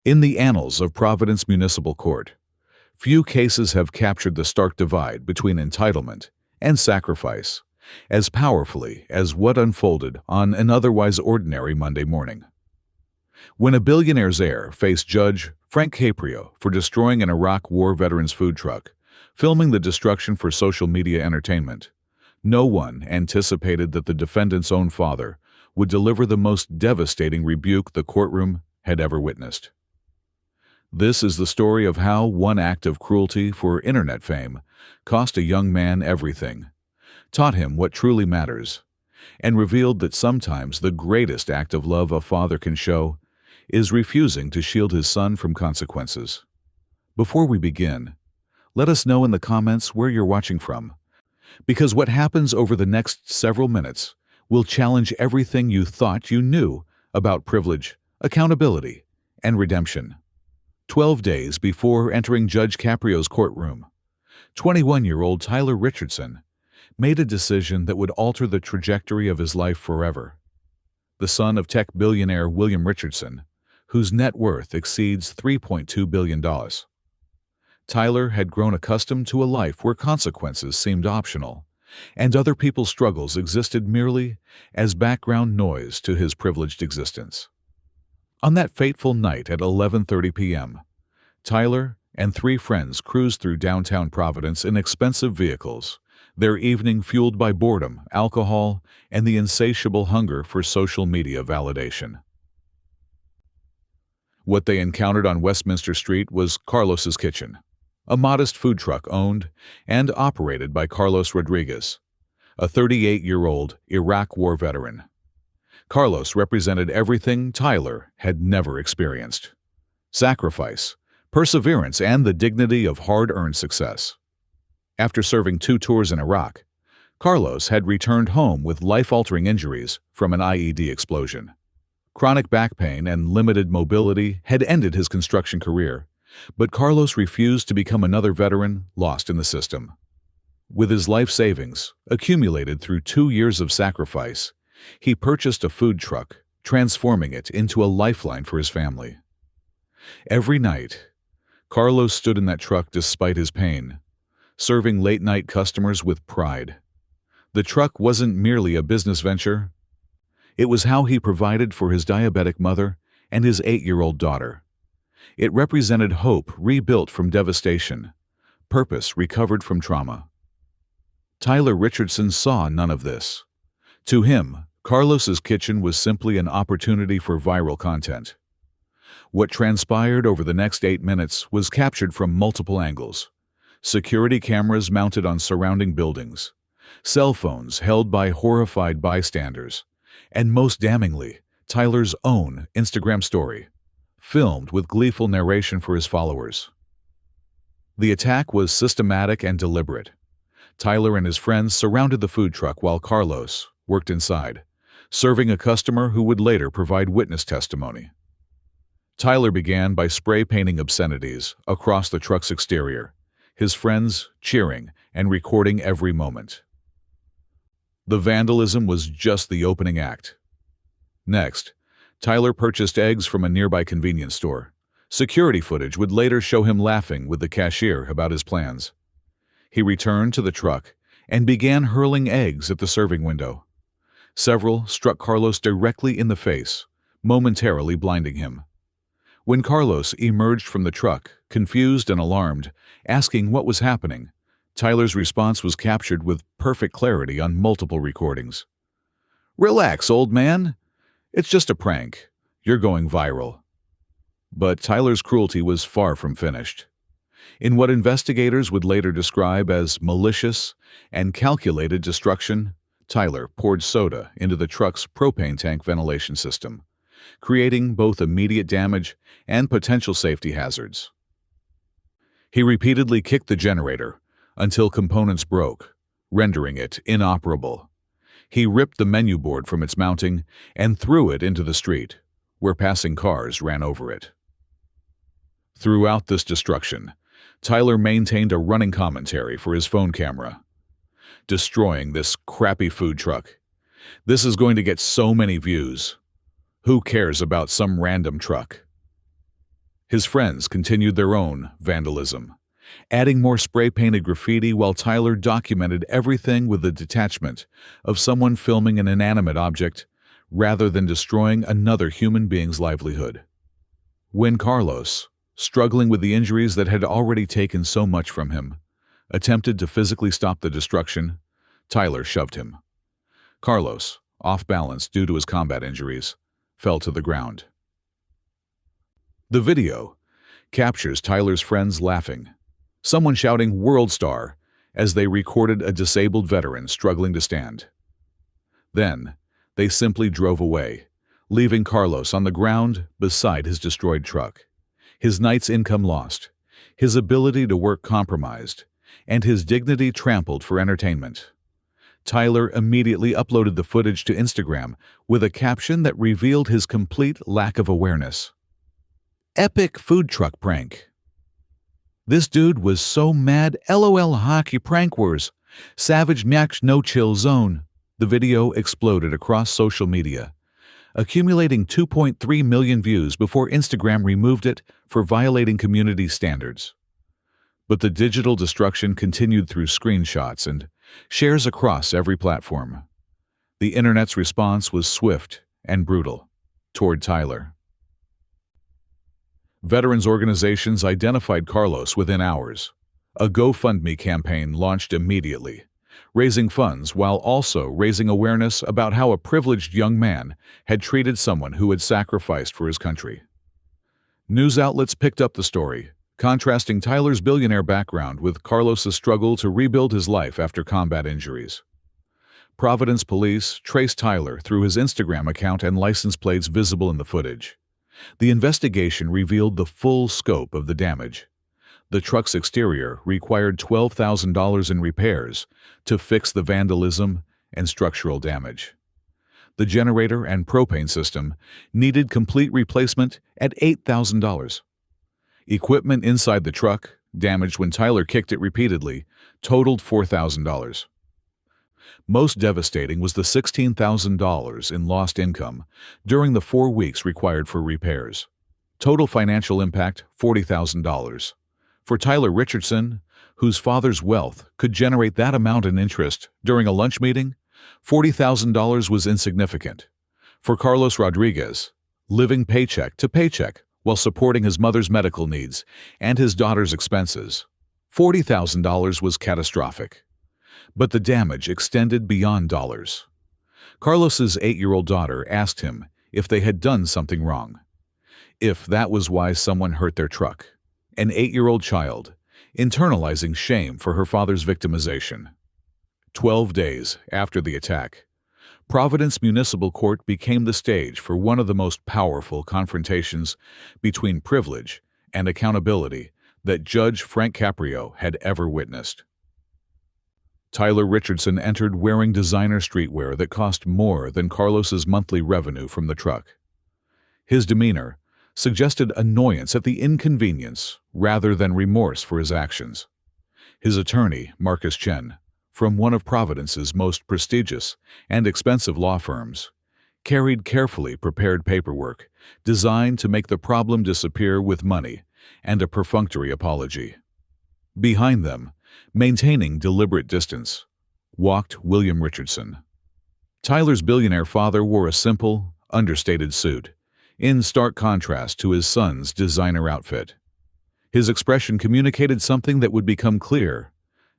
In the annals of Providence Municipal Court, few cases have captured the stark divide between entitlement and sacrifice as powerfully as what unfolded on an otherwise ordinary Monday morning. When a billionaire's heir faced Judge Frank Caprio for destroying an Iraq War veteran's food truck, filming the destruction for social media entertainment, no one anticipated that the defendant's own father would deliver the most devastating rebuke the courtroom had ever witnessed. This is the story of how one act of cruelty for internet fame cost a young man everything, taught him what truly matters, and revealed that sometimes the greatest act of love a father can show is refusing to shield his son from consequences. Before we begin, let us know in the comments where you're watching from, because what happens over the next several minutes will challenge everything you thought you knew about privilege, accountability, and redemption. 12 days before entering Judge Caprio's courtroom, 21-year-old Tyler Richardson made a decision that would alter the trajectory of his life forever. The son of tech billionaire William Richardson, whose net worth exceeds $3.2 billion. Tyler had grown accustomed to a life where consequences seemed optional, and other people's struggles existed merely as background noise to his privileged existence. On that fateful night at 11:30 p.m., Tyler and three friends cruised through downtown Providence in expensive vehicles, their evening fueled by boredom, alcohol, and the insatiable hunger for social media validation. What they encountered on Westminster Street was Carlos's Kitchen, a modest food truck owned and operated by Carlos Rodriguez, a 38-year-old Iraq War veteran. Carlos represented everything Tyler had never experienced: sacrifice, perseverance, and the dignity of hard-earned success. After serving 2 tours in Iraq, Carlos had returned home with life-altering injuries from an IED explosion. Chronic back pain and limited mobility had ended his construction career, but Carlos refused to become another veteran lost in the system. With his life savings, accumulated through 2 years of sacrifice, he purchased a food truck, transforming it into a lifeline for his family. Every night, Carlos stood in that truck despite his pain, serving late-night customers with pride. The truck wasn't merely a business venture. It was how he provided for his diabetic mother and his 8-year-old daughter. It represented hope rebuilt from devastation, purpose recovered from trauma. Tyler Richardson saw none of this. To him, Carlos's Kitchen was simply an opportunity for viral content. What transpired over the next 8 minutes was captured from multiple angles: security cameras mounted on surrounding buildings, cell phones held by horrified bystanders, and most damningly, Tyler's own Instagram story, filmed with gleeful narration for his followers. The attack was systematic and deliberate. Tyler and his friends surrounded the food truck while Carlos worked inside, serving a customer who would later provide witness testimony. Tyler began by spray painting obscenities across the truck's exterior, his friends cheering and recording every moment. The vandalism was just the opening act. Next, Tyler purchased eggs from a nearby convenience store. Security footage would later show him laughing with the cashier about his plans. He returned to the truck and began hurling eggs at the serving window. Several struck Carlos directly in the face, momentarily blinding him. When Carlos emerged from the truck, confused and alarmed, asking what was happening, Tyler's response was captured with perfect clarity on multiple recordings. "Relax, old man. It's just a prank. You're going viral." But Tyler's cruelty was far from finished. In what investigators would later describe as malicious and calculated destruction, Tyler poured soda into the truck's propane tank ventilation system, creating both immediate damage and potential safety hazards. He repeatedly kicked the generator until components broke, rendering it inoperable. He ripped the menu board from its mounting and threw it into the street, where passing cars ran over it. Throughout this destruction, Tyler maintained a running commentary for his phone camera. "Destroying this crappy food truck. This is going to get so many views. Who cares about some random truck?" His friends continued their own vandalism, adding more spray-painted graffiti while Tyler documented everything with the detachment of someone filming an inanimate object rather than destroying another human being's livelihood. When Carlos, struggling with the injuries that had already taken so much from him, attempted to physically stop the destruction, Tyler shoved him. Carlos, off balance due to his combat injuries, fell to the ground. The video captures Tyler's friends laughing, someone shouting "World Star" as they recorded a disabled veteran struggling to stand. Then, they simply drove away, leaving Carlos on the ground beside his destroyed truck. His night's income lost, his ability to work compromised, and his dignity trampled for entertainment. Tyler immediately uploaded the footage to Instagram with a caption that revealed his complete lack of awareness. Epic food truck prank. This dude was so mad, LOL hockey prank wars. Savage Max no chill zone. The video exploded across social media, accumulating 2.3 million views before Instagram removed it for violating community standards. But the digital destruction continued through screenshots and shares across every platform. The internet's response was swift and brutal toward Tyler. Veterans organizations identified Carlos within hours. A GoFundMe campaign launched immediately, raising funds while also raising awareness about how a privileged young man had treated someone who had sacrificed for his country. News outlets picked up the story, contrasting Tyler's billionaire background with Carlos's struggle to rebuild his life after combat injuries. Providence police traced Tyler through his Instagram account and license plates visible in the footage. The investigation revealed the full scope of the damage. The truck's exterior required $12,000 in repairs to fix the vandalism and structural damage. The generator and propane system needed complete replacement at $8,000. Equipment inside the truck, damaged when Tyler kicked it repeatedly, totaled $4,000. Most devastating was the $16,000 in lost income during the 4 weeks required for repairs. Total financial impact, $40,000. For Tyler Richardson, whose father's wealth could generate that amount in interest during a lunch meeting, $40,000 was insignificant. For Carlos Rodriguez, living paycheck to paycheck while supporting his mother's medical needs and his daughter's expenses, $40,000 was catastrophic. But the damage extended beyond dollars. Carlos's 8-year-old daughter asked him if they had done something wrong, if that was why someone hurt their truck. An 8-year-old child, internalizing shame for her father's victimization. 12 days after the attack, Providence Municipal Court became the stage for one of the most powerful confrontations between privilege and accountability that Judge Frank Caprio had ever witnessed. Tyler Richardson entered wearing designer streetwear that cost more than Carlos's monthly revenue from the truck. His demeanor suggested annoyance at the inconvenience rather than remorse for his actions. His attorney, Marcus Chen, from one of Providence's most prestigious and expensive law firms, carried carefully prepared paperwork designed to make the problem disappear with money and a perfunctory apology. Behind them, maintaining deliberate distance, walked William Richardson. Tyler's billionaire father wore a simple, understated suit, in stark contrast to his son's designer outfit. His expression communicated something that would become clear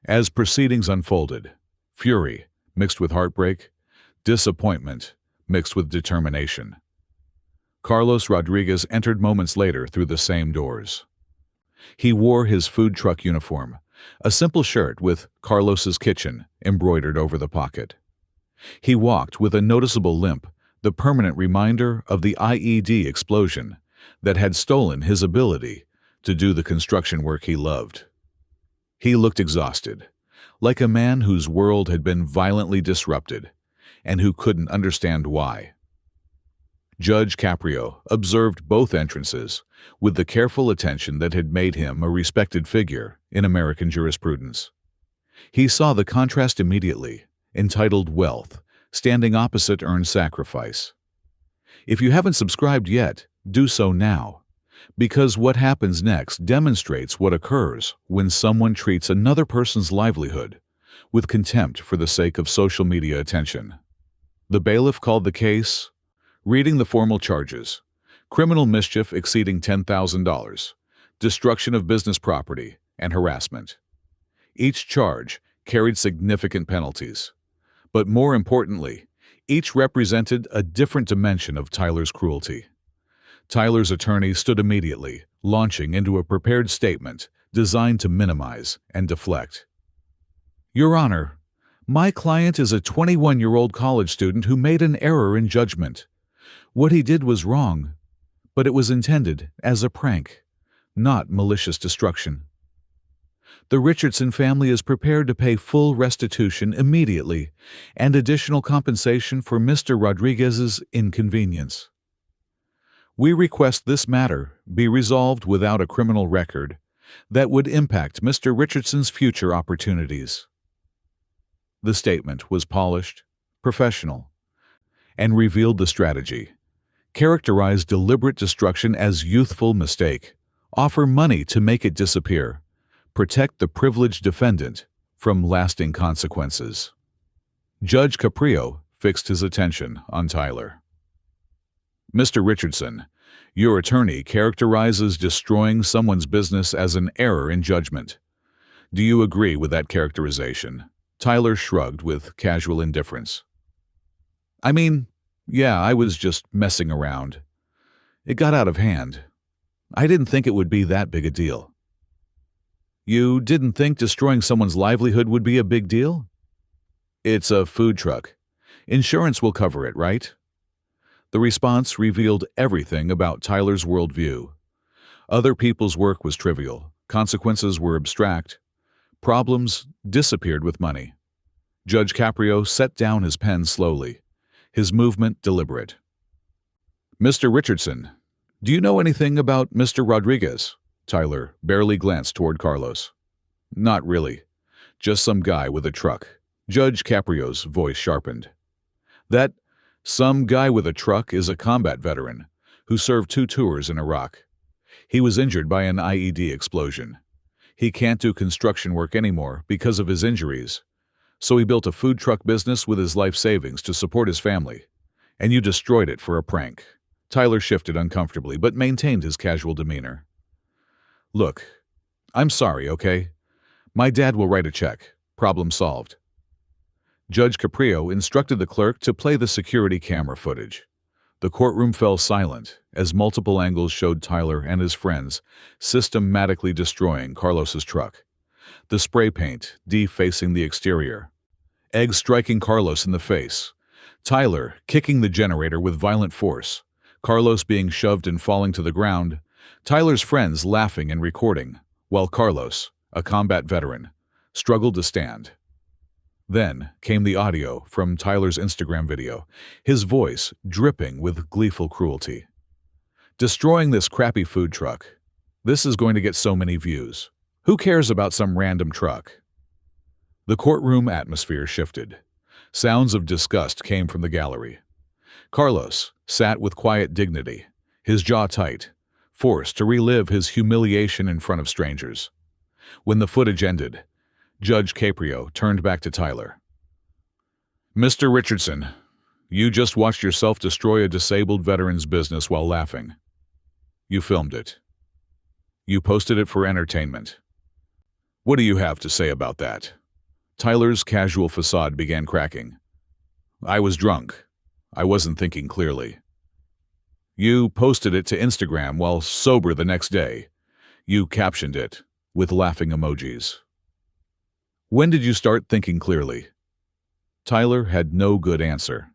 as proceedings unfolded: fury mixed with heartbreak, disappointment mixed with determination. Carlos Rodriguez entered moments later through the same doors. He wore his food truck uniform, a simple shirt with Carlos's Kitchen embroidered over the pocket. He walked with a noticeable limp, the permanent reminder of the IED explosion that had stolen his ability to do the construction work he loved. He looked exhausted, like a man whose world had been violently disrupted and who couldn't understand why. Judge Caprio observed both entrances with the careful attention that had made him a respected figure in American jurisprudence. He saw the contrast immediately, entitled Wealth, standing opposite Earned Sacrifice. If you haven't subscribed yet, do so now. Because what happens next demonstrates what occurs when someone treats another person's livelihood with contempt for the sake of social media attention. The bailiff called the case, reading the formal charges: criminal mischief exceeding $10,000, destruction of business property, and harassment. Each charge carried significant penalties, but more importantly, each represented a different dimension of Tyler's cruelty. Tyler's attorney stood immediately, launching into a prepared statement designed to minimize and deflect. Your Honor, my client is a 21-year-old college student who made an error in judgment. What he did was wrong, but it was intended as a prank, not malicious destruction. The Richardson family is prepared to pay full restitution immediately and additional compensation for Mr. Rodriguez's inconvenience. We request this matter be resolved without a criminal record that would impact Mr. Richardson's future opportunities. The statement was polished, professional, and revealed the strategy. Characterized deliberate destruction as youthful mistake. Offer money to make it disappear. Protect the privileged defendant from lasting consequences. Judge Caprio fixed his attention on Tyler. Mr. Richardson, your attorney characterizes destroying someone's business as an error in judgment. Do you agree with that characterization? Tyler shrugged with casual indifference. I mean, yeah, I was just messing around. It got out of hand. I didn't think it would be that big a deal. You didn't think destroying someone's livelihood would be a big deal? It's a food truck. Insurance will cover it, right? The response revealed everything about Tyler's worldview. Other people's work was trivial. Consequences were abstract. Problems disappeared with money. Judge Caprio set down his pen slowly, his movement deliberate. Mr. Richardson, do you know anything about Mr. Rodriguez? Tyler barely glanced toward Carlos. Not really. Just some guy with a truck. Judge Caprio's voice sharpened. That some guy with a truck is a combat veteran who served 2 tours in Iraq. He was injured by an IED explosion. He can't do construction work anymore because of his injuries. So he built a food truck business with his life savings to support his family. And you destroyed it for a prank. Tyler shifted uncomfortably but maintained his casual demeanor. Look, I'm sorry, okay? My dad will write a check. Problem solved. Judge Caprio instructed the clerk to play the security camera footage. The courtroom fell silent as multiple angles showed Tyler and his friends systematically destroying Carlos's truck. The spray paint defacing the exterior. Eggs striking Carlos in the face. Tyler kicking the generator with violent force. Carlos being shoved and falling to the ground. Tyler's friends laughing and recording, while Carlos, a combat veteran, struggled to stand. Then came the audio from Tyler's Instagram video, his voice dripping with gleeful cruelty. Destroying this crappy food truck. This is going to get so many views. Who cares about some random truck? The courtroom atmosphere shifted. Sounds of disgust came from the gallery. Carlos sat with quiet dignity, his jaw tight, forced to relive his humiliation in front of strangers. When the footage ended, Judge Caprio turned back to Tyler. Mr. Richardson, you just watched yourself destroy a disabled veteran's business while laughing. You filmed it. You posted it for entertainment. What do you have to say about that? Tyler's casual facade began cracking. I was drunk. I wasn't thinking clearly. You posted it to Instagram while sober the next day. You captioned it with laughing emojis. When did you start thinking clearly? Tyler had no good answer.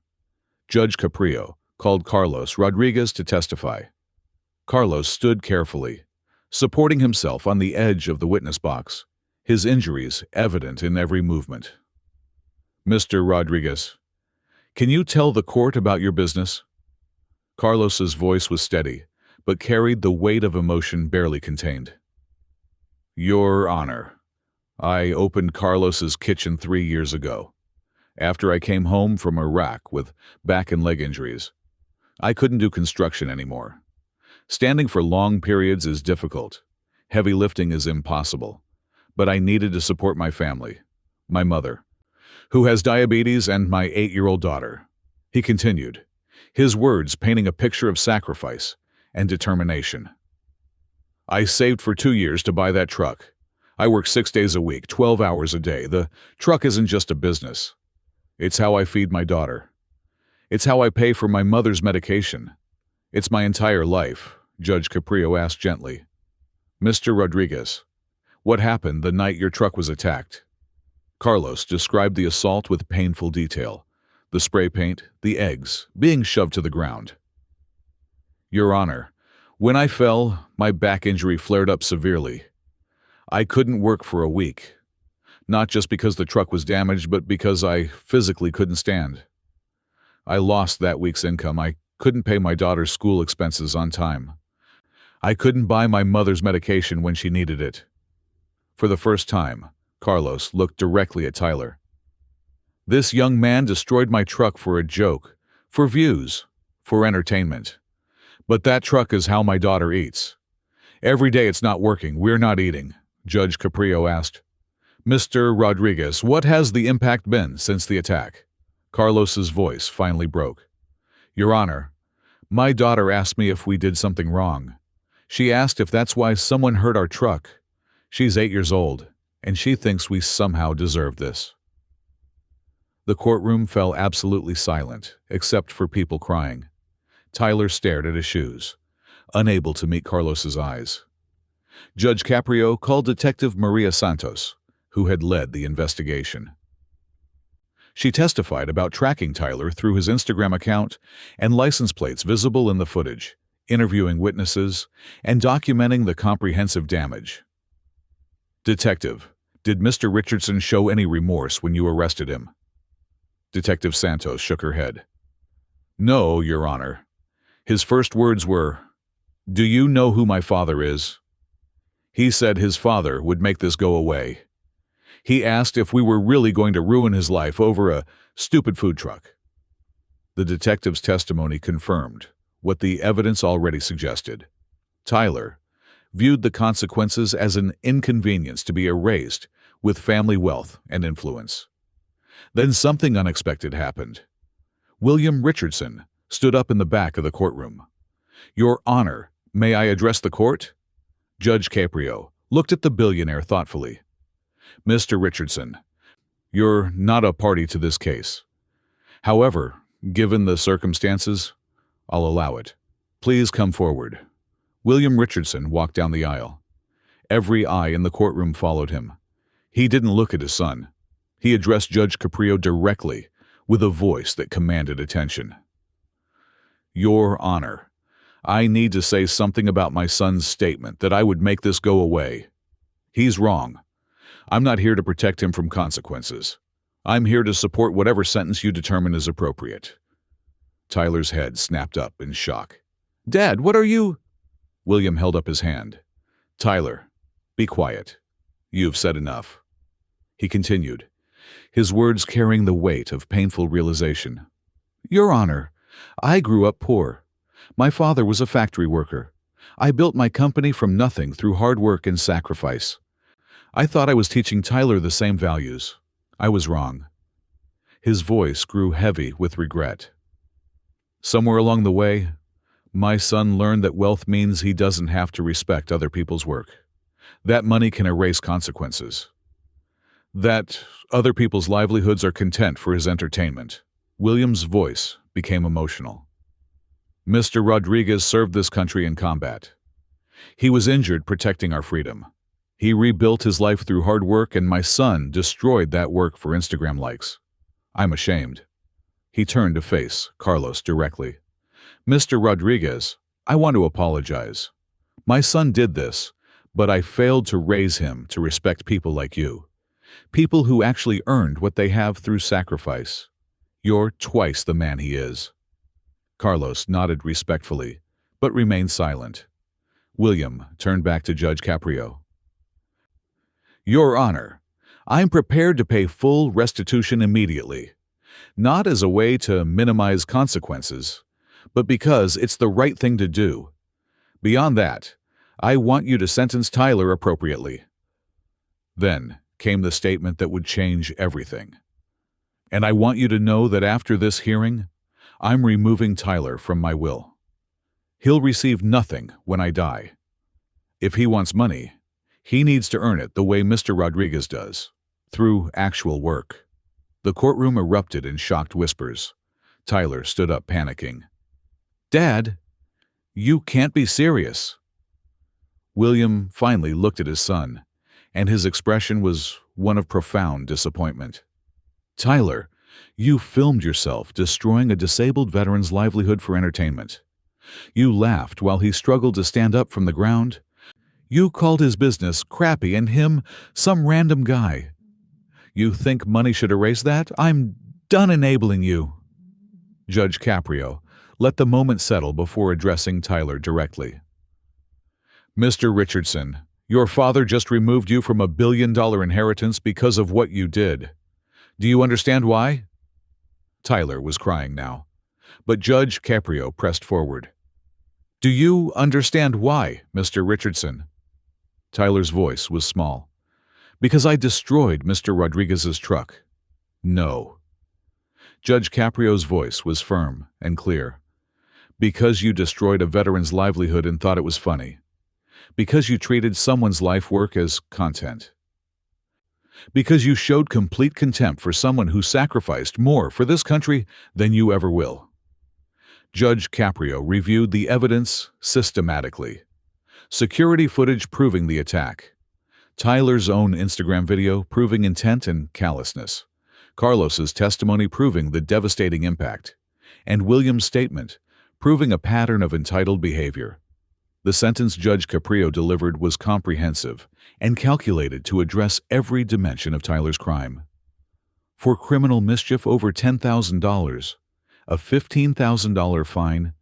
Judge Caprio called Carlos Rodriguez to testify. Carlos stood carefully, supporting himself on the edge of the witness box, his injuries evident in every movement. Mr. Rodriguez, can you tell the court about your business? Carlos's voice was steady, but carried the weight of emotion barely contained. Your Honor, I opened Carlos's kitchen 3 years ago, after I came home from Iraq with back and leg injuries. I couldn't do construction anymore. Standing for long periods is difficult. Heavy lifting is impossible. But I needed to support my family, my mother, who has diabetes, and my 8-year-old daughter. He continued, his words painting a picture of sacrifice and determination. I saved for 2 years to buy that truck. I work 6 days a week, 12 hours a day. The truck isn't just a business. It's how I feed my daughter. It's how I pay for my mother's medication. It's my entire life, Judge Caprio asked gently. Mr. Rodriguez, what happened the night your truck was attacked? Carlos described the assault with painful detail. The spray paint, the eggs, being shoved to the ground. Your Honor, when I fell, my back injury flared up severely. I couldn't work for a week. Not just because the truck was damaged, but because I physically couldn't stand. I lost that week's income. I couldn't pay my daughter's school expenses on time. I couldn't buy my mother's medication when she needed it. For the first time, Carlos looked directly at Tyler. This young man destroyed my truck for a joke, for views, for entertainment. But that truck is how my daughter eats. Every day it's not working, we're not eating, Judge Caprio asked. Mr. Rodriguez, what has the impact been since the attack? Carlos's voice finally broke. Your Honor, my daughter asked me if we did something wrong. She asked if that's why someone hurt our truck. She's 8 years old, and she thinks we somehow deserve this. The courtroom fell absolutely silent, except for people crying. Tyler stared at his shoes, unable to meet Carlos's eyes. Judge Caprio called Detective Maria Santos, who had led the investigation. She testified about tracking Tyler through his Instagram account and license plates visible in the footage, interviewing witnesses, and documenting the comprehensive damage. Detective, did Mr. Richardson show any remorse when you arrested him? Detective Santos shook her head. No, Your Honor. His first words were, "Do you know who my father is?" He said his father would make this go away. He asked if we were really going to ruin his life over a stupid food truck. The detective's testimony confirmed what the evidence already suggested. Tyler viewed the consequences as an inconvenience to be erased with family wealth and influence. Then something unexpected happened. William Richardson stood up in the back of the courtroom. Your Honor, may I address the court? Judge Caprio looked at the billionaire thoughtfully. Mr. Richardson, you're not a party to this case. However, given the circumstances, I'll allow it. Please come forward. William Richardson walked down the aisle. Every eye in the courtroom followed him. He didn't look at his son. He addressed Judge Caprio directly, with a voice that commanded attention. Your Honor, I need to say something about my son's statement that I would make this go away. He's wrong. I'm not here to protect him from consequences. I'm here to support whatever sentence you determine is appropriate. Tyler's head snapped up in shock. Dad, what are you? William held up his hand. Tyler, be quiet. You've said enough. He continued, his words carrying the weight of painful realization. Your Honor, I grew up poor. My father was a factory worker. I built my company from nothing through hard work and sacrifice. I thought I was teaching Tyler the same values. I was wrong. His voice grew heavy with regret. Somewhere along the way, my son learned that wealth means he doesn't have to respect other people's work. That money can erase consequences. That other people's livelihoods are content for his entertainment. William's voice became emotional. Mr. Rodriguez served this country in combat. He was injured protecting our freedom. He rebuilt his life through hard work, and my son destroyed that work for Instagram likes. I'm ashamed. He turned to face Carlos directly. Mr. Rodriguez, I want to apologize. My son did this, but I failed to raise him to respect people like you. People who actually earned what they have through sacrifice. You're twice the man he is. Carlos nodded respectfully, but remained silent. William turned back to Judge Caprio. Your Honor, I'm prepared to pay full restitution immediately, not as a way to minimize consequences, but because it's the right thing to do, Beyond that, I want you to sentence Tyler appropriately." Then came the statement that would change everything. "And I want you to know that after this hearing, I'm removing Tyler from my will. He'll receive nothing when I die. If he wants money, he needs to earn it the way Mr. Rodriguez does, through actual work." The courtroom erupted in shocked whispers. Tyler stood up, panicking. "Dad, you can't be serious." William finally looked at his son, and his expression was one of profound disappointment. "Tyler, you filmed yourself destroying a disabled veteran's livelihood for entertainment. You laughed while he struggled to stand up from the ground. You called his business crappy and him some random guy. You think money should erase that? I'm done enabling you." Judge Caprio let the moment settle before addressing Tyler directly. "Mr. Richardson, your father just removed you from a billion-dollar inheritance because of what you did. Do you understand why?" Tyler was crying now, but Judge Caprio pressed forward. "Do you understand why, Mr. Richardson?" Tyler's voice was small. "Because I destroyed Mr. Rodriguez's truck." "No." Judge Caprio's voice was firm and clear. "Because you destroyed a veteran's livelihood and thought it was funny. Because you treated someone's life work as content. Because you showed complete contempt for someone who sacrificed more for this country than you ever will." Judge Caprio reviewed the evidence systematically. Security footage proving the attack. Tyler's own Instagram video proving intent and callousness. Carlos's testimony proving the devastating impact. And William's statement proving a pattern of entitled behavior. The sentence Judge Caprio delivered was comprehensive and calculated to address every dimension of Tyler's crime. For criminal mischief, over $10,000, a $15,000 fine,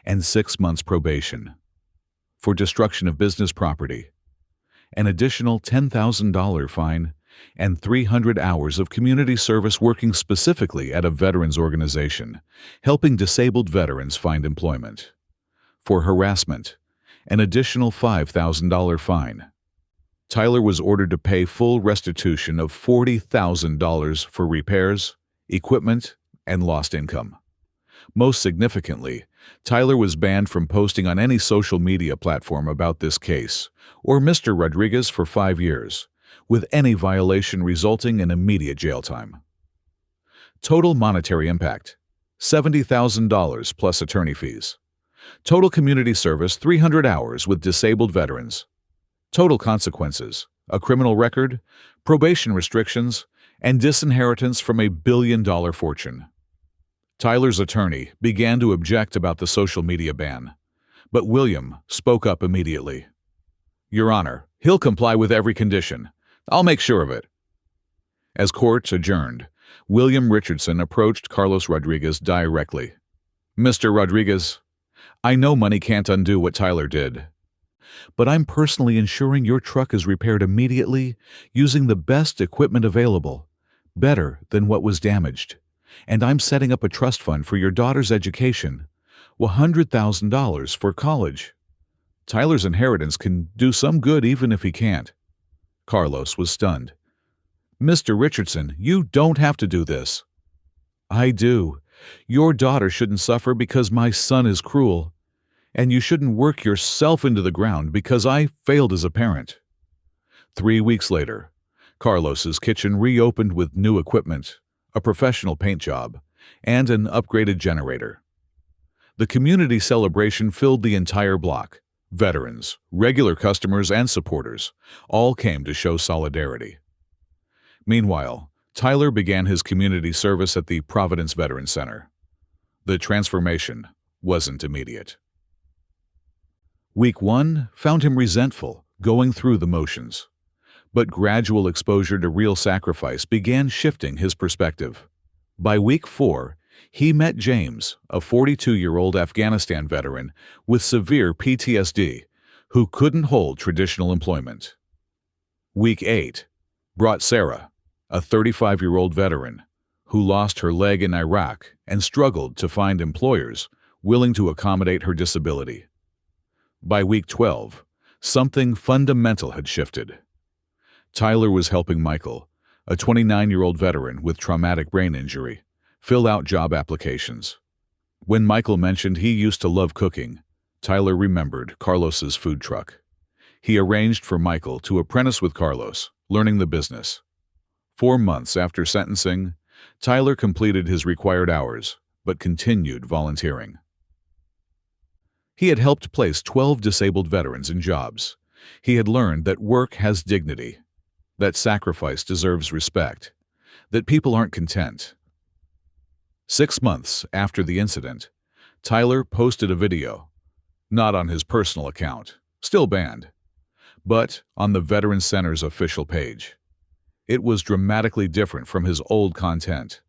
and 6 months probation. For destruction of business property, an additional $10,000 fine, and 300 hours of community service working specifically at a veterans organization, helping disabled veterans find employment. For harassment, an additional $5,000 fine. Tyler was ordered to pay full restitution of $40,000 for repairs, equipment, and lost income. Most significantly, Tyler was banned from posting on any social media platform about this case, or Mr. Rodriguez for 5 years, with any violation resulting in immediate jail time. Total monetary impact, $70,000 plus attorney fees. Total community service, 300 hours with disabled veterans. Total consequences, a criminal record, probation restrictions, and disinheritance from a billion-dollar fortune. Tyler's attorney began to object about the social media ban, but William spoke up immediately. "Your Honor, he'll comply with every condition. I'll make sure of it." As court adjourned, William Richardson approached Carlos Rodriguez directly. "Mr. Rodriguez, I know money can't undo what Tyler did, but I'm personally ensuring your truck is repaired immediately using the best equipment available, better than what was damaged. And I'm setting up a trust fund for your daughter's education, $100,000 for college. Tyler's inheritance can do some good even if he can't." Carlos was stunned. "Mr. Richardson, you don't have to do this." "I do. Your daughter shouldn't suffer because my son is cruel, and you shouldn't work yourself into the ground because I failed as a parent." 3 weeks later, Carlos's kitchen reopened with new equipment, a professional paint job, and an upgraded generator. The community celebration filled the entire block. Veterans, regular customers, and supporters all came to show solidarity. Meanwhile, Tyler began his community service at the Providence Veterans Center. The transformation wasn't immediate. Week 1 found him resentful, going through the motions. But gradual exposure to real sacrifice began shifting his perspective. By week 4, he met James, a 42-year-old Afghanistan veteran with severe PTSD, who couldn't hold traditional employment. Week 8 brought Sarah, a 35-year-old veteran, who lost her leg in Iraq and struggled to find employers willing to accommodate her disability. By week 12, something fundamental had shifted. Tyler was helping Michael, a 29-year-old veteran with traumatic brain injury, fill out job applications. When Michael mentioned he used to love cooking, Tyler remembered Carlos's food truck. He arranged for Michael to apprentice with Carlos, learning the business. 4 months after sentencing, Tyler completed his required hours, but continued volunteering. He had helped place 12 disabled veterans in jobs. He had learned that work has dignity, that sacrifice deserves respect, that people aren't content. 6 months after the incident, Tyler posted a video, not on his personal account, still banned, but on the Veterans Center's official page. It was dramatically different from his old content.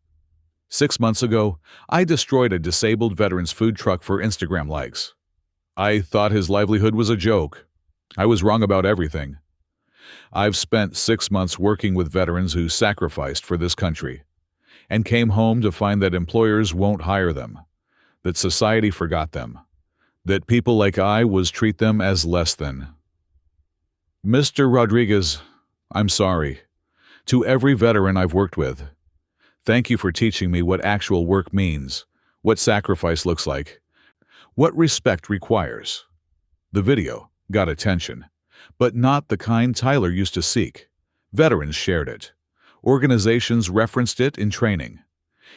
6 months ago, I destroyed a disabled veteran's food truck for Instagram likes. I thought his livelihood was a joke. I was wrong about everything. I've spent 6 months working with veterans who sacrificed for this country, and came home to find that employers won't hire them, that society forgot them, that people like I was treat them as less than. Mr. Rodriguez, I'm sorry. To every veteran I've worked with, thank you for teaching me what actual work means, what sacrifice looks like, what respect requires. The video got attention, but not the kind Tyler used to seek. Veterans shared it. Organizations referenced it in training.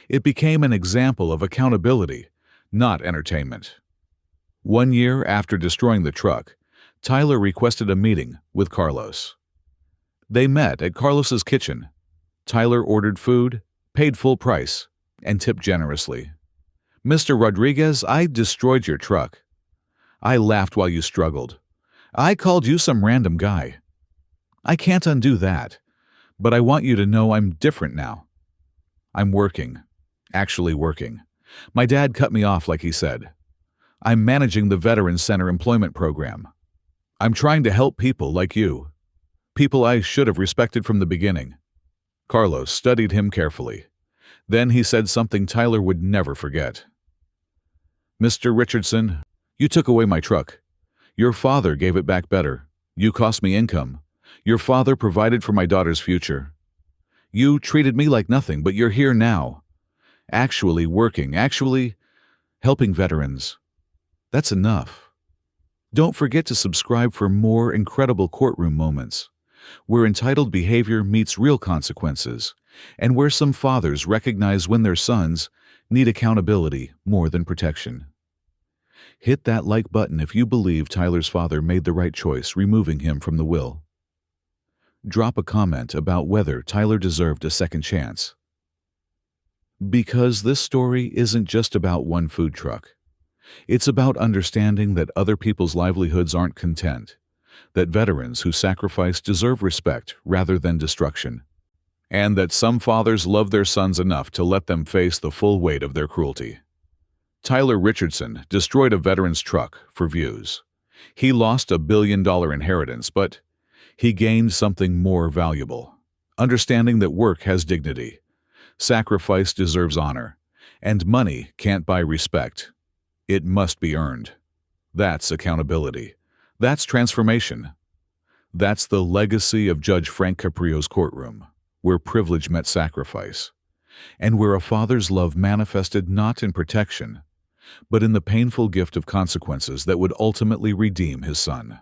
It became an example of accountability, not entertainment. 1 year after destroying the truck, Tyler requested a meeting with Carlos. They met at Carlos's kitchen. Tyler ordered food, paid full price, and tipped generously. Mr. Rodriguez, I destroyed your truck. I laughed while you struggled. I called you some random guy. I can't undo that, but I want you to know I'm different now. I'm working, actually working. My dad cut me off like he said. I'm managing the Veterans Center employment program. I'm trying to help people like you. People I should have respected from the beginning. Carlos studied him carefully. Then he said something Tyler would never forget. Mr. Richardson, you took away my truck. Your father gave it back better. You cost me income. Your father provided for my daughter's future. You treated me like nothing, but you're here now. Actually working, actually helping veterans. That's enough. Don't forget to subscribe for more incredible courtroom moments, where entitled behavior meets real consequences, and where some fathers recognize when their sons need accountability more than protection. Hit that like button if you believe Tyler's father made the right choice removing him from the will. Drop a comment about whether Tyler deserved a second chance. Because this story isn't just about one food truck. It's about understanding that other people's livelihoods aren't content, that veterans who sacrifice deserve respect rather than destruction, and that some fathers love their sons enough to let them face the full weight of their cruelty. Tyler Richardson destroyed a veteran's truck for views. He lost $1 billion inheritance, but he gained something more valuable, understanding that work has dignity, sacrifice deserves honor, and money can't buy respect. It must be earned. That's accountability. That's transformation. That's the legacy of Judge Frank Caprio's courtroom, where privilege met sacrifice, and where a father's love manifested not in protection, but in the painful gift of consequences that would ultimately redeem his son.